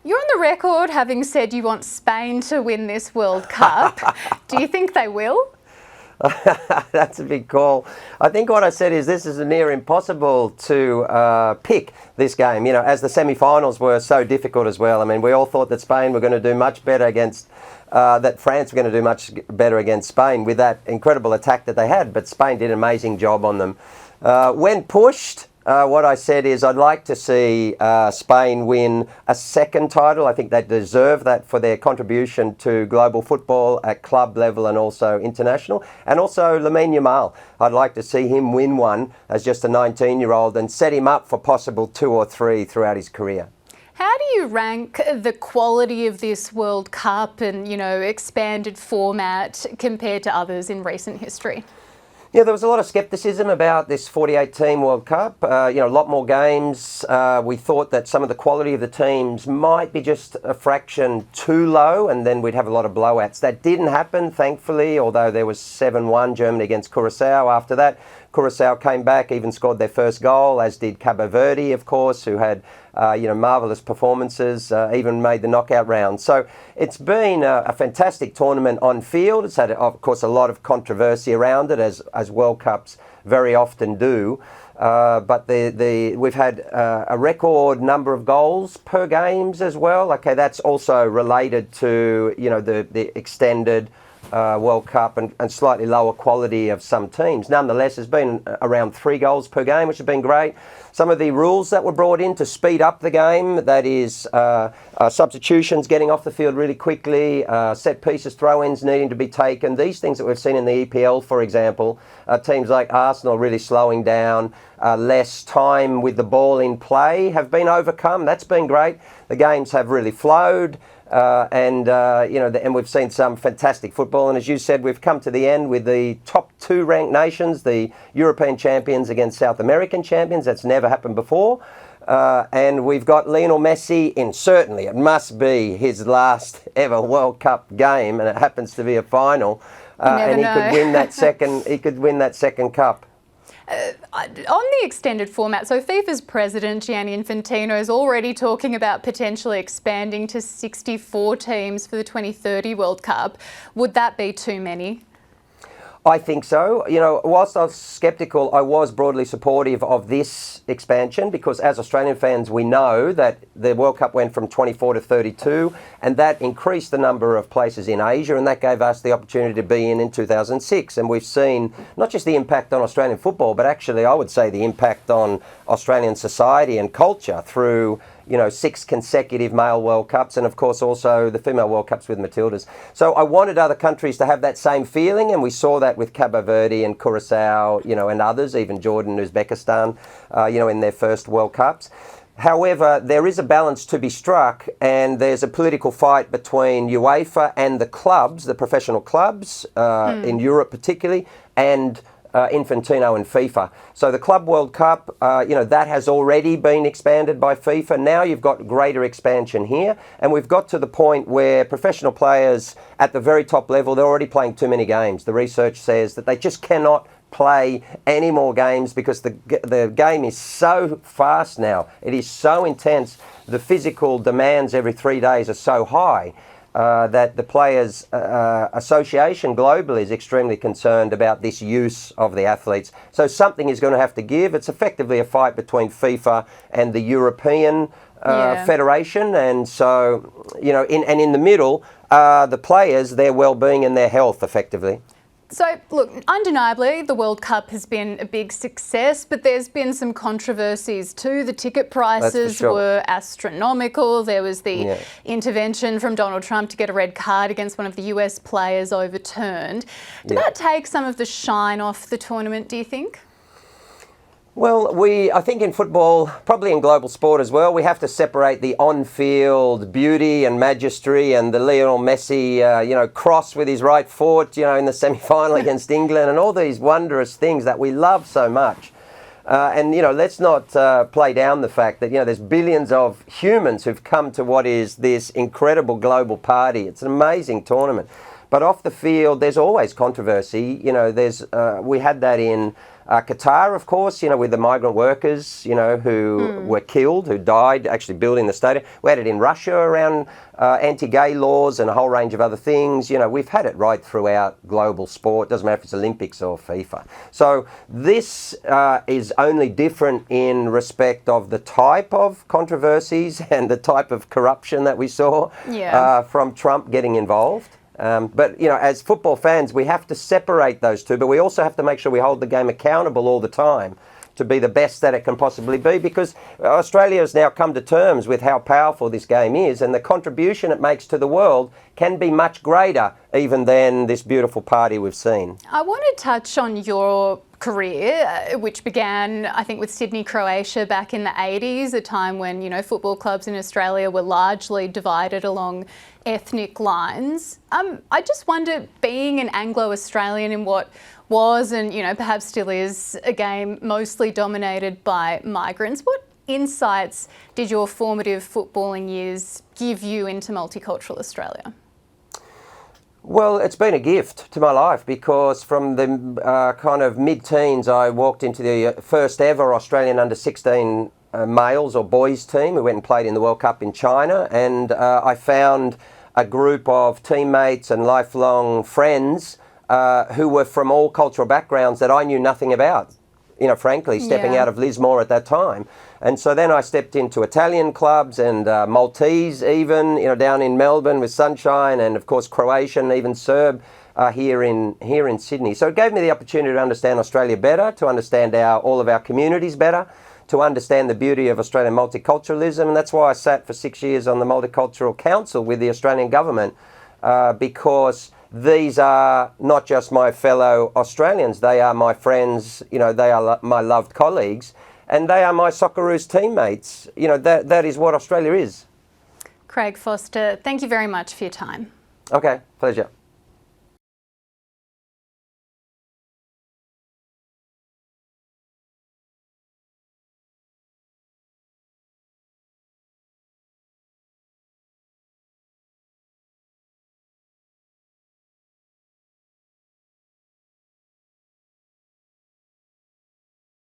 You're on the record having said you want Spain to win this World Cup. Do you think they will? That's a big call. I think what I said is this is near impossible to pick this game, as the semi-finals were so difficult as well. I mean, we all thought that Spain were going to do much better against, that France were going to do much better against Spain with that incredible attack that they had, but Spain did an amazing job on them. When pushed, what I said is I'd like to see Spain win a second title. I think they deserve that for their contribution to global football at club level and also international. And also Lamine Yamal. I'd like to see him win one as just a 19-year-old and set him up for possible 2 or 3 throughout his career. How do you rank the quality of this World Cup and, expanded format compared to others in recent history? Yeah, there was a lot of scepticism about this 48-team World Cup. A lot more games. We thought that some of the quality of the teams might be just a fraction too low, and then we'd have a lot of blowouts. That didn't happen, thankfully, although there was 7-1 Germany against Curacao. After that, Curacao came back, even scored their first goal, as did Cabo Verde, of course, who had marvellous performances, even made the knockout round. So it's been a fantastic tournament on field. It's had, of course, a lot of controversy around it, as World Cups very often do. But we've had a record number of goals per games as well. Okay, that's also related to the extended World Cup and slightly lower quality of some teams. Nonetheless, there's been around 3 goals per game, which has been great. Some of the rules that were brought in to speed up the game, that is substitutions, getting off the field really quickly, set pieces, throw-ins needing to be taken. These things that we've seen in the EPL, for example, teams like Arsenal really slowing down, less time with the ball in play have been overcome. That's been great. The games have really flowed. And we've seen some fantastic football. And as you said, we've come to the end with the top 2 ranked nations, the European champions against South American champions. That's never happened before. And we've got Lionel Messi in, certainly, it must be his last ever World Cup game, and it happens to be a final. And he could win that second. He could win that second cup. On the extended format, so FIFA's president, Gianni Infantino, is already talking about potentially expanding to 64 teams for the 2030 World Cup. Would that be too many? I think so. Whilst I was sceptical, I was broadly supportive of this expansion because as Australian fans, we know that the World Cup went from 24 to 32 and that increased the number of places in Asia, and that gave us the opportunity to be in 2006. And we've seen not just the impact on Australian football, but actually I would say the impact on Australian society and culture through 6 consecutive male World Cups and, of course, also the female World Cups with Matildas. So I wanted other countries to have that same feeling, and we saw that with Cabo Verde and Curacao, and others, even Jordan and Uzbekistan, in their first World Cups. However, there is a balance to be struck, and there's a political fight between UEFA and the clubs, the professional clubs, in Europe particularly, and Infantino and FIFA. So the Club World Cup, that has already been expanded by FIFA. Now you've got greater expansion here, and we've got to the point where professional players at the very top level, they're already playing too many games. The research says that they just cannot play any more games because the game is so fast now. It is so intense. The physical demands every 3 days are so high. That the Players Association globally is extremely concerned about this use of the athletes. So something is going to have to give. It's effectively a fight between FIFA and the European Federation. And so, in the middle, the players, their well-being and their health, effectively. So, look, undeniably, the World Cup has been a big success, but there's been some controversies too. The ticket prices were astronomical. There was the intervention from Donald Trump to get a red card against one of the US players overturned. Did that take some of the shine off the tournament, do you think? Well, I think in football, probably in global sport as well, we have to separate the on-field beauty and majesty and the Lionel Messi, cross with his right foot, in the semi-final against England and all these wondrous things that we love so much. Let's not play down the fact that, there's billions of humans who've come to what is this incredible global party. It's an amazing tournament. But off the field, there's always controversy. We had that in Qatar, of course, with the migrant workers, who were killed, who died actually building the stadium. We had it in Russia around anti-gay laws and a whole range of other things. We've had it right throughout global sport. Doesn't matter if it's Olympics or FIFA. So this is only different in respect of the type of controversies and the type of corruption that we saw from Trump getting involved. But, as football fans, we have to separate those two, but we also have to make sure we hold the game accountable all the time to be the best that it can possibly be, because Australia has now come to terms with how powerful this game is, and the contribution it makes to the world can be much greater even than this beautiful party we've seen. I want to touch on your career, which began, I think, with Sydney, Croatia back in the 80s, a time when, football clubs in Australia were largely divided along ethnic lines. I just wonder, being an Anglo-Australian in what was and, perhaps still is a game mostly dominated by migrants, what insights did your formative footballing years give you into multicultural Australia? Well, it's been a gift to my life, because from the kind of mid-teens, I walked into the first ever Australian under-16 males or boys team. We went and played in the World Cup in China, and I found a group of teammates and lifelong friends who were from all cultural backgrounds that I knew nothing about, frankly, stepping out of Lismore at that time. And so then I stepped into Italian clubs and Maltese even, down in Melbourne with Sunshine, and of course Croatian, even Serb here in Sydney. So it gave me the opportunity to understand Australia better, to understand all of our communities better, to understand the beauty of Australian multiculturalism. And that's why I sat for 6 years on the Multicultural Council with the Australian government, because these are not just my fellow Australians, they are my friends, they are my loved colleagues, and they are my Socceroos teammates. That is what Australia is. Craig Foster, thank you very much for your time. Okay, pleasure.